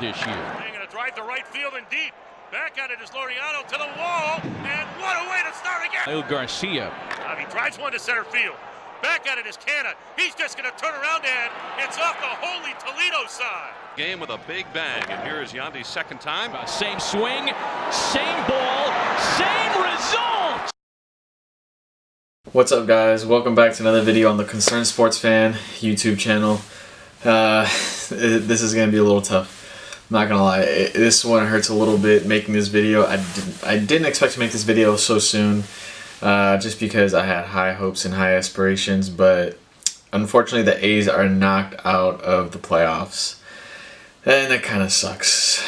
this year. They're going to drive to right field and deep. Back at it is Laureano to the wall, and what a way to start again! Lyle Garcia. He drives one to center field. Back at it is Canna. He's just going to turn around, and it's off the Holy Toledo side. Game with a big bang, and here is Yandy's second time. Same swing, same ball, same result! What's up, guys? Welcome back to another video on the Concerned Sports Fan YouTube channel. This is going to be a little tough. I'm not gonna lie, this one hurts a little bit making this video. I didn't expect to make this video so soon, just because I had high hopes and high aspirations, but unfortunately the A's are knocked out of the playoffs, and that kind of sucks.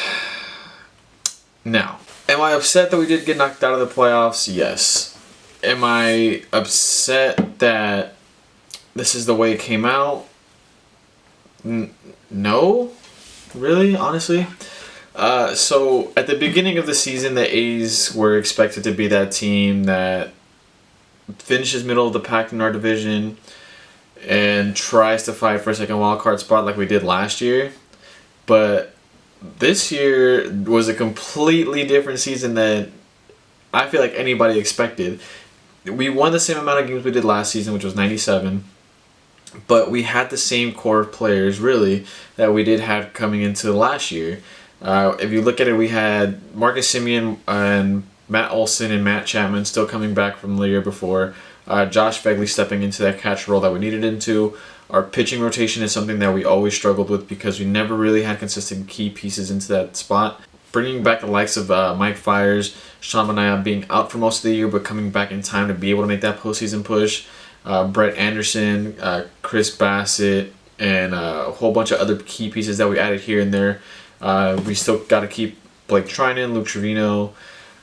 Now, am I upset that we did get knocked out of the playoffs? Yes. Am I upset that this is the way it came out? No. Really, honestly. So at the beginning of the season, the A's were expected to be that team that finishes middle of the pack in our division and tries to fight for a second wild card spot like we did last year. But this year was a completely different season that I feel like anybody expected. We won the same amount of games we did last season, which was 97. But we had the same core of players, really, that we did have coming into last year. If you look at it, we had Marcus Semien and Matt Olson and Matt Chapman still coming back from the year before. Josh Phegley stepping into that catcher role that we needed him to. Our pitching rotation is something that we always struggled with because we never really had consistent key pieces into that spot. Bringing back the likes of Mike Fiers, Sean Manaea being out for most of the year but coming back in time to be able to make that postseason push. Brett Anderson, Chris Bassett, and a whole bunch of other key pieces that we added here and there. We still got to keep Blake Trinan, Luke Trevino,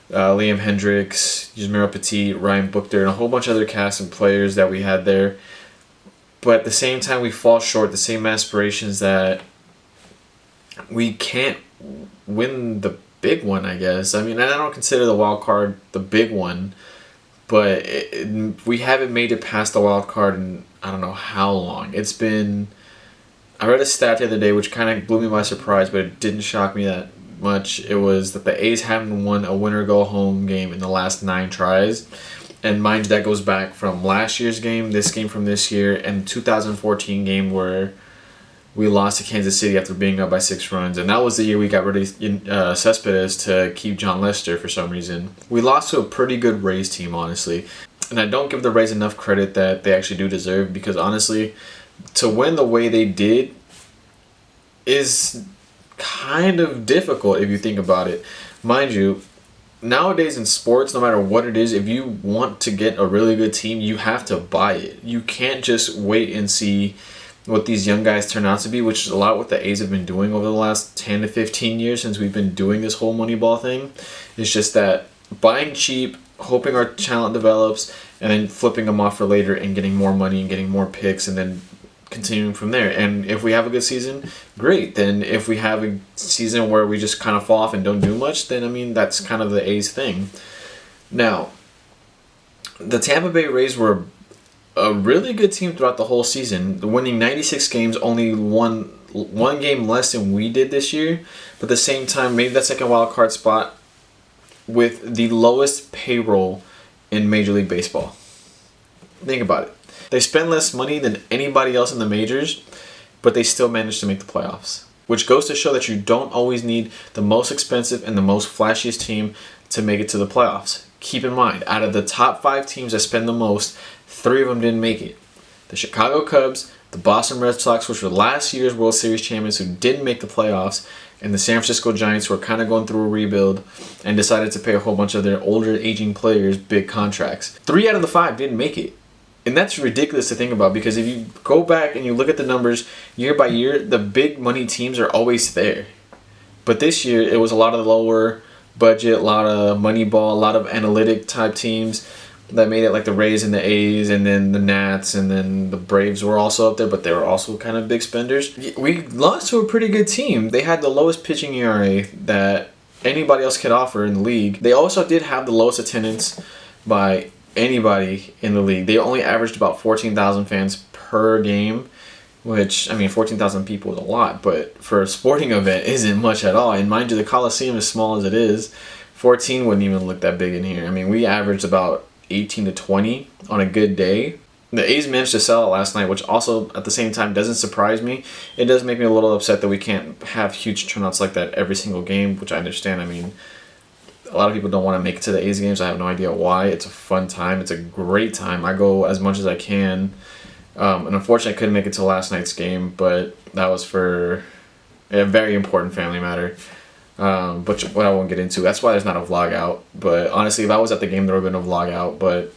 Liam Hendricks, Yusmeiro Petit, Ryan Buchter, and a whole bunch of other cast and players that we had there. But at the same time, we fall short. The same aspirations that we can't win the big one, I guess. I mean, I don't consider the wild card the big one. But we haven't made it past the wild card in I don't know how long. It's been... I read a stat the other day which kind of blew me by surprise, but it didn't shock me that much. It was that the A's haven't won a winner-go-home game in the last 9 tries. And mind you, that goes back from last year's game, this game from this year, and the 2014 game where we lost to Kansas City after being up by 6 runs. And that was the year we got rid of Cespedes to keep John Lester for some reason. We lost to a pretty good Rays team, honestly. And I don't give the Rays enough credit that they actually do deserve, because honestly, to win the way they did is kind of difficult if you think about it. Mind you, nowadays in sports, no matter what it is, if you want to get a really good team, you have to buy it. You can't just wait and see what these young guys turn out to be, which is a lot what the A's have been doing over the last 10 to 15 years since we've been doing this whole Moneyball thing. It's just that buying cheap, hoping our talent develops, and then flipping them off for later and getting more money and getting more picks and then continuing from there. And if we have a good season, great. Then if we have a season where we just kind of fall off and don't do much, then I mean, that's kind of the A's thing. Now, the Tampa Bay Rays were a really good team throughout the whole season, winning 96 games, only one game less than we did this year, but at the same time made that second wild card spot with the lowest payroll in Major League Baseball. Think about it. They spend less money than anybody else in the majors, but they still managed to make the playoffs, which goes to show that you don't always need the most expensive and the most flashiest team to make it to the playoffs. Keep in mind, out of the top 5 teams that spend the most, 3 of them didn't make it. The Chicago Cubs, the Boston Red Sox, which were last year's World Series champions who didn't make the playoffs, and the San Francisco Giants, who are kind of going through a rebuild and decided to pay a whole bunch of their older, aging players big contracts. 3 out of the 5 didn't make it. And that's ridiculous to think about, because if you go back and you look at the numbers year by year, the big money teams are always there. But this year, it was a lot of the lower budget, a lot of money ball, a lot of analytic type teams that made it, like the Rays and the A's, and then the Nats, and then the Braves were also up there, but they were also kind of big spenders. We lost to a pretty good team. They had the lowest pitching ERA that anybody else could offer in the league. They also did have the lowest attendance by anybody in the league. They only averaged about 14,000 fans per game, which, I mean, 14,000 people is a lot, but for a sporting event isn't much at all. And mind you, the Coliseum, as small as it is, 14 wouldn't even look that big in here. I mean, we averaged about 18 to 20 on a good day. The A's managed to sell it last night, which also at the same time doesn't surprise me. It does make me a little upset that we can't have huge turnouts like that every single game, which I understand. I mean, a lot of people don't want to make it to the A's games. I have no idea why. It's a fun time. It's a great time. I go as much as I can. And unfortunately, I couldn't make it to last night's game, but that was for a very important family matter. But what I won't get into. That's why there's not a vlog out. But honestly, if I was at the game, there would have been a vlog out. But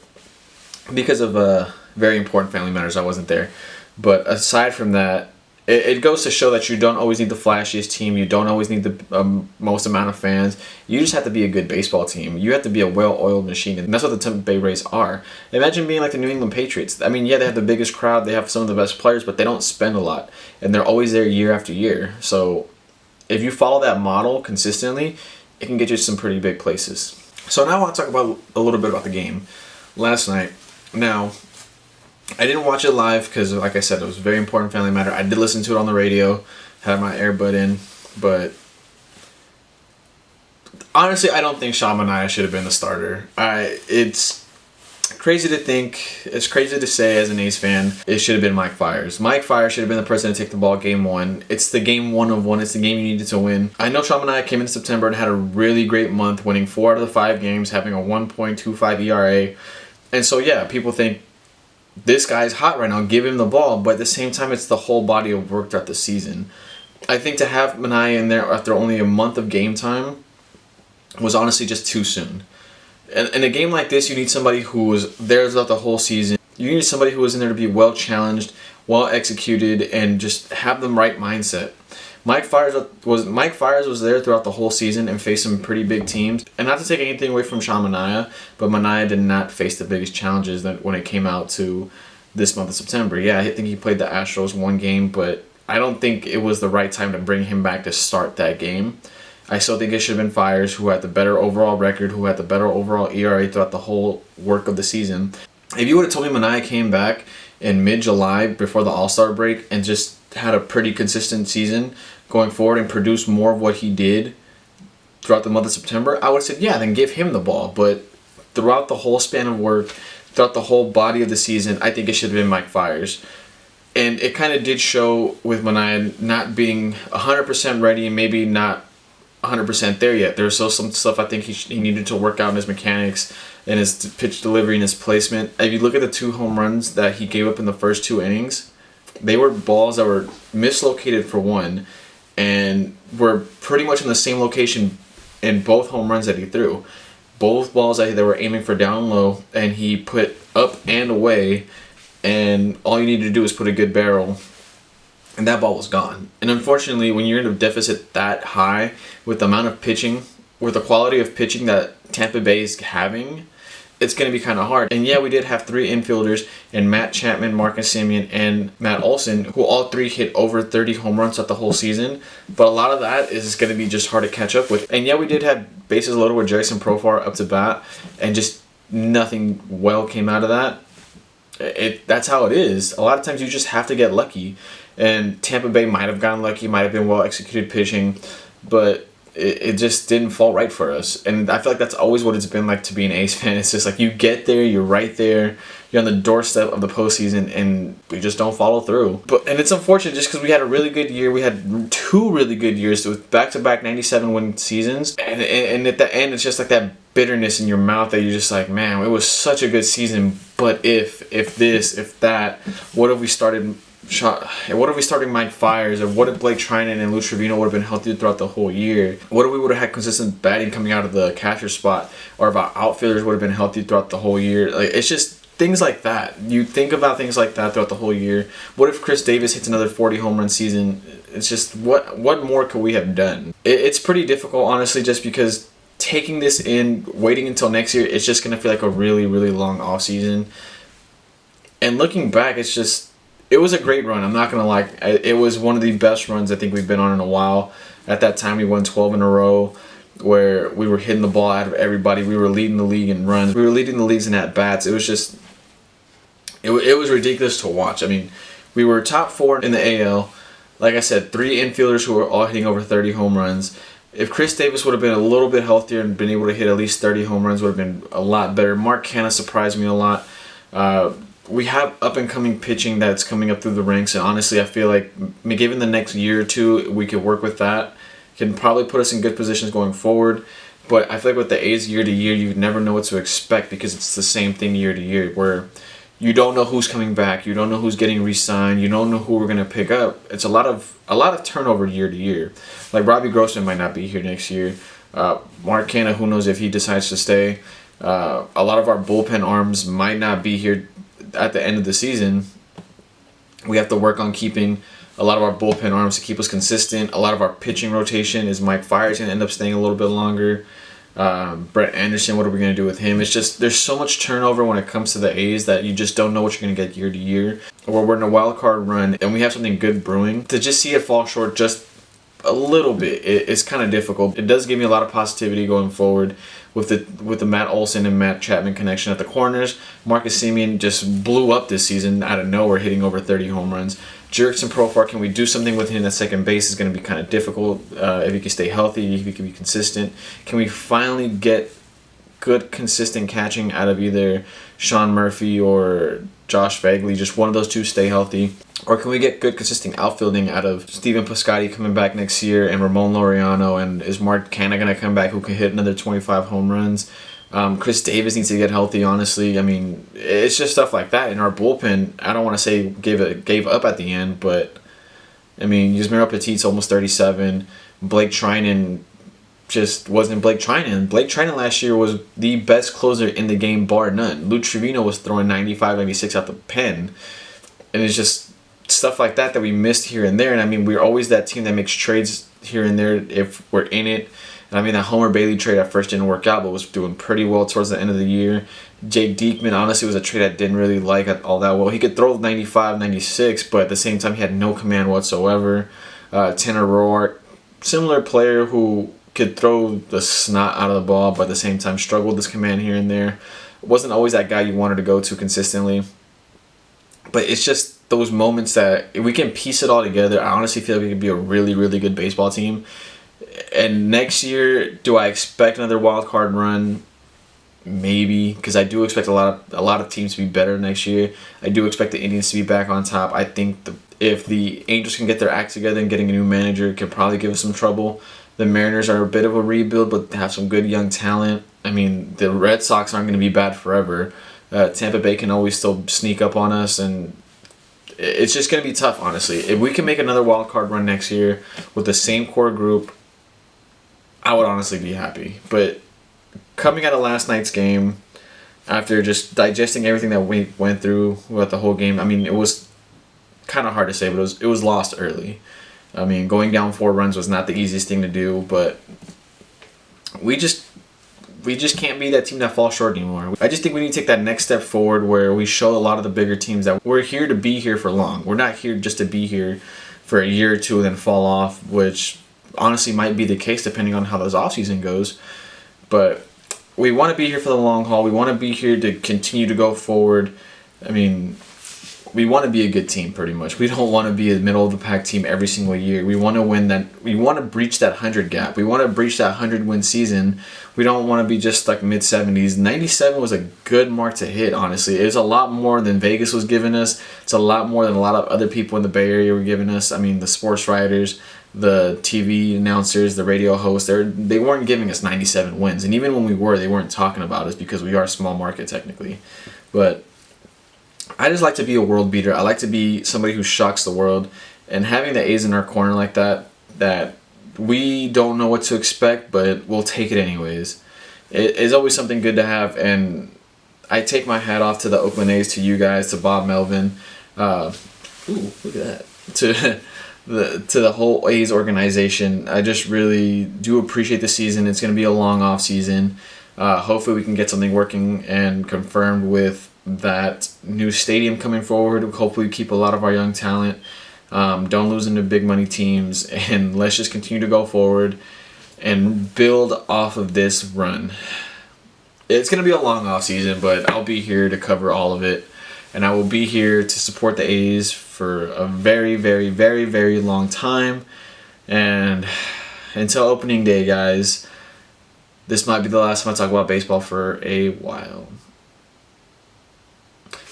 because of very important family matters, I wasn't there. But aside from that, it goes to show that you don't always need the flashiest team. You don't always need the most amount of fans. You just have to be a good baseball team. You have to be a well-oiled machine. And that's what the Tampa Bay Rays are. Imagine being like the New England Patriots. I mean, yeah, they have the biggest crowd. They have some of the best players, but they don't spend a lot. And they're always there year after year. So if you follow that model consistently, it can get you to some pretty big places. So now I want to talk about a little bit about the game last night. Now, I didn't watch it live because, like I said, it was a very important family matter. I did listen to it on the radio, had my earbud in, but honestly, I don't think Sean Manaea should have been the starter. It's crazy to think, it's crazy to say as an A's fan, it should have been Mike Fiers. Mike Fiers should have been the person to take the ball game one. It's the game 1 of 1. It's the game you needed to win. I know Sean Manaea came in September and had a really great month, winning 4 out of the 5 games, having a 1.25 ERA. And so, yeah, people think, this guy's hot right now, give him the ball, but at the same time, it's the whole body of work throughout the season. I think to have Manaea in there after only a month of game time was honestly just too soon. And in a game like this, you need somebody who was there throughout the whole season. You need somebody who was in there to be well challenged, well executed, and just have the right mindset. Mike Fiers was there throughout the whole season and faced some pretty big teams. And not to take anything away from Sean Manaea, but Manaea did not face the biggest challenges that when it came out to this month of September. Yeah, I think he played the Astros 1 game, but I don't think it was the right time to bring him back to start that game. I still think it should have been Fiers, who had the better overall record, who had the better overall ERA throughout the whole work of the season. If you would have told me Manaea came back in mid-July before the All-Star break and just had a pretty consistent season going forward and produced more of what he did throughout the month of September, I would have said, yeah, then give him the ball. But throughout the whole span of work, throughout the whole body of the season, I think it should have been Mike Fiers. And it kind of did show with Manaea not being 100% ready and maybe not 100% there yet. There's still some stuff I think he needed to work out in his mechanics and his pitch delivery and his placement. If you look at the 2 home runs that he gave up in the first 2 innings, they were balls that were mislocated for one and were pretty much in the same location in both home runs that he threw. Both balls that they were aiming for down low, and he put up and away, and all you need to do is put a good barrel, and that ball was gone. And unfortunately, when you're in a deficit that high with the amount of pitching, with the quality of pitching that Tampa Bay is having, it's going to be kind of hard. And yeah, we did have 3 infielders in Matt Chapman, Marcus Semien, and Matt Olson, who all 3 hit over 30 home runs throughout the whole season. But a lot of that is going to be just hard to catch up with. And yeah, we did have bases loaded with Jason Profar up to bat, and just nothing well came out of that. That's how it is. A lot of times you just have to get lucky. And Tampa Bay might have gotten lucky, might have been well executed pitching, but it just didn't fall right for us. And I feel like that's always what it's been like to be an A's fan. It's just like you get there, you're right there, you're on the doorstep of the postseason, and we just don't follow through. And it's unfortunate just because we had a really good year. We had 2 really good years with back-to-back 97-win seasons. And at the end, it's just like that bitterness in your mouth that you're just like, man, it was such a good season, but if this, if that, what if we started Mike Fiers, or what if Blake Trinan and Lou Trevino would have been healthy throughout the whole year? What if we would have had consistent batting coming out of the catcher spot, or if our outfielders would have been healthy throughout the whole year? Like, it's just things like that. You think about things like that throughout the whole year. What if Chris Davis hits another 40 home run season? It's just what more could we have done? It's pretty difficult, honestly, just because taking this in, waiting until next year, it's just gonna feel like a really, really long off season. And looking back, it was a great run. I'm not going to lie. It was one of the best runs I think we've been on in a while. At that time, we won 12 in a row where we were hitting the ball out of everybody. We were leading the league in runs. We were leading the leagues in at-bats. It was just, it was ridiculous to watch. I mean, We were top 4 in the AL. Like I said, 3 infielders who were all hitting over 30 home runs. If Chris Davis would have been a little bit healthier and been able to hit at least 30 home runs, would have been a lot better. Mark Canha surprised me a lot. We have up-and-coming pitching that's coming up through the ranks, and honestly, I feel like given the next year or two, we could work with that. Can probably put us in good positions going forward. But I feel like with the A's year to year, you never know what to expect because it's the same thing year to year, where you don't know who's coming back, you don't know who's getting re-signed, you don't know who we're gonna pick up. It's a lot of turnover year to year. Like Robbie Grossman might not be here next year. Mark Canha, who knows if he decides to stay. A lot of our bullpen arms might not be here at the end of the season. We have to work on keeping a lot of our bullpen arms to keep us consistent. A lot of our pitching rotation is Mike Fiers going to end up staying a little bit longer. Brett Anderson, what are we going to do with him? It's just there's so much turnover when it comes to the A's that you just don't know what you're going to get year to year. Or we're in a wild card run and we have something good brewing. To just see it fall short just a little bit, it's kind of difficult. It does give me a lot of positivity going forward with the Matt Olson and Matt Chapman connection at the corners. Marcus Semien just blew up this season out of nowhere, hitting over 30 home runs. Jurickson Profar, can we do something with him at second base? Is going to be kind of difficult if he can stay healthy, if he can be consistent. Can we finally get good, consistent catching out of either Sean Murphy or Josh Bagley? Just one of those two stay healthy. Or can we get good, consistent outfielding out of Steven Piscotty coming back next year and Ramon Laureano? And is Mark Canha going to come back who can hit another 25 home runs? Chris Davis needs to get healthy, honestly. I mean, it's just stuff like that. In our bullpen, I don't want to say gave up at the end, but, I mean, Yusmeiro Petit's almost 37. Blake Trinan just wasn't Blake Trinan. Blake Trinan last year was the best closer in the game, bar none. Lou Trevino was throwing 95, 96 out the pen. And it's just stuff like that we missed here and there. And, I mean, we're always that team that makes trades here and there if we're in it. And I mean, that Homer Bailey trade at first didn't work out, but was doing pretty well towards the end of the year. Jake Diekman, honestly, was a trade I didn't really like all that well. He could throw 95, 96, but at the same time, he had no command whatsoever. Tanner Roark, similar player who could throw the snot out of the ball, but at the same time struggled with his command here and there. Wasn't always that guy you wanted to go to consistently. But it's just those moments that if we can piece it all together, I honestly feel like we could be a really, really good baseball team. And next year, do I expect another wild card run? Maybe, because I do expect a lot of teams to be better next year. I do expect the Indians to be back on top. I think if the Angels can get their act together and getting a new manager, it can probably give us some trouble. The Mariners are a bit of a rebuild, but have some good young talent. I mean, the Red Sox aren't going to be bad forever. Tampa Bay can always still sneak up on us, and it's just going to be tough, honestly. If we can make another wild card run next year with the same core group, I would honestly be happy. But coming out of last night's game, after just digesting everything that we went through with the whole game, I mean, it was kind of hard to say, but it was lost early. I mean, going down 4 runs was not the easiest thing to do, but we just can't be that team that falls short anymore. I just think we need to take that next step forward where we show a lot of the bigger teams that we're here to be here for long. We're not here just to be here for a year or two and then fall off, which honestly might be the case depending on how this offseason goes. But we want to be here for the long haul. We want to be here to continue to go forward. I mean, we want to be a good team pretty much. We don't want to be a middle of the pack team every single year. We want to win that. We want to breach that 100 gap. We want to breach that 100 win season. We don't want to be just stuck mid 70s. 97 was a good mark to hit, honestly. It was a lot more than Vegas was giving us. It's a lot more than a lot of other people in the Bay Area were giving us. I mean, the sports writers, the TV announcers, the radio hosts, they weren't giving us 97 wins. And even when we were, they weren't talking about us because we are a small market technically. But I just like to be a world beater. I like to be somebody who shocks the world. And having the A's in our corner like that we don't know what to expect, but we'll take it anyways. It is always something good to have. And I take my hat off to the Oakland A's, to you guys, to Bob Melvin. Ooh, look at that. To the whole A's organization. I just really do appreciate the season. It's going to be a long off season. Hopefully we can get something working and confirmed with that new stadium coming forward. Hopefully we keep a lot of our young talent. Don't lose into big money teams, and let's just continue to go forward and build off of this run. It's going to be a long off season, but I'll be here to cover all of it, and I will be here to support the A's for a very, very, very, very long time. And until opening day, guys, this might be the last time I talk about baseball for a while.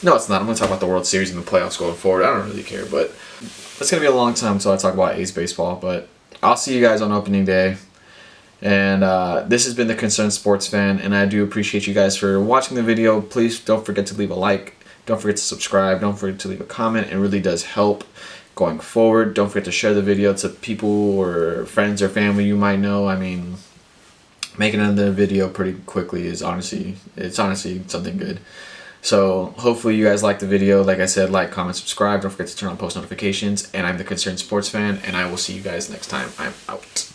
No, it's not. I'm going to talk about the World Series and the playoffs going forward. I don't really care, but it's going to be a long time until I talk about A's baseball. But I'll see you guys on opening day. And this has been the Concerned Sports Fan, and I do appreciate you guys for watching the video. Please don't forget to leave a like. Don't forget to subscribe. Don't forget to leave a comment. It really does help going forward. Don't forget to share the video to people or friends or family you might know. I mean, making another video pretty quickly is honestly something good. So hopefully you guys like the video. Like I said, like, comment, subscribe. Don't forget to turn on post notifications. And I'm the Concerned Sports Fan, and I will see you guys next time. I'm out.